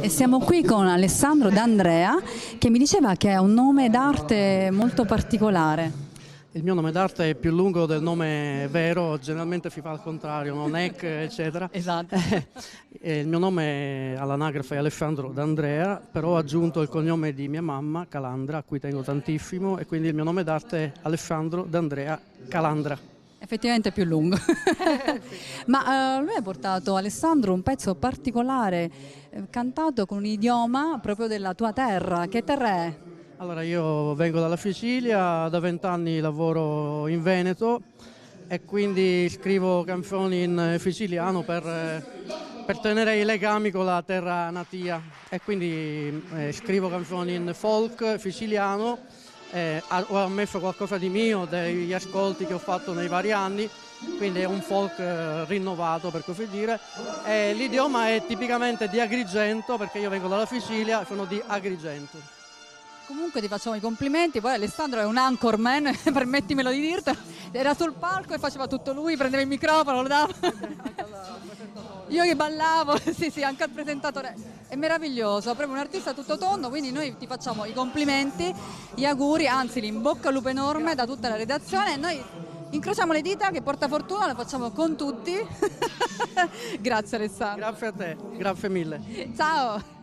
E siamo qui con Alessandro D'Andrea che mi diceva che ha un nome d'arte molto particolare. Il mio nome d'arte è più lungo del nome vero, generalmente si fa al contrario, no? NEC, eccetera. Esatto. E il mio nome all'anagrafe è Alessandro D'Andrea, però ho aggiunto il cognome di mia mamma, Calandra, a cui tengo tantissimo, e quindi il mio nome d'arte è Alessandro D'Andrea Calandra. Effettivamente è più lungo. Ma lui ha portato, Alessandro, un pezzo particolare cantato con un idioma proprio della tua terra. Che terra è? Allora, io vengo dalla Sicilia, da 20 anni lavoro in Veneto e quindi scrivo canzoni in siciliano per tenere i legami con la terra natia, e quindi scrivo canzoni in folk siciliano. Ho ammesso qualcosa di mio, degli ascolti che ho fatto nei vari anni, quindi è un folk rinnovato, per così dire. E l'idioma è tipicamente di Agrigento, perché io vengo dalla Sicilia, sono di Agrigento. Comunque ti facciamo i complimenti, poi Alessandro è un anchorman, permettimelo di dirti, era sul palco e faceva tutto lui, prendeva il microfono, lo dava. Io che ballavo, sì, anche al presentatore. È meraviglioso, proprio un artista tutto tondo, quindi noi ti facciamo i complimenti, gli auguri, anzi l'in bocca al lupo enorme da tutta la redazione, e noi incrociamo le dita che porta fortuna, lo facciamo con tutti. Grazie Alessandro. Grazie a te, grazie mille. Ciao.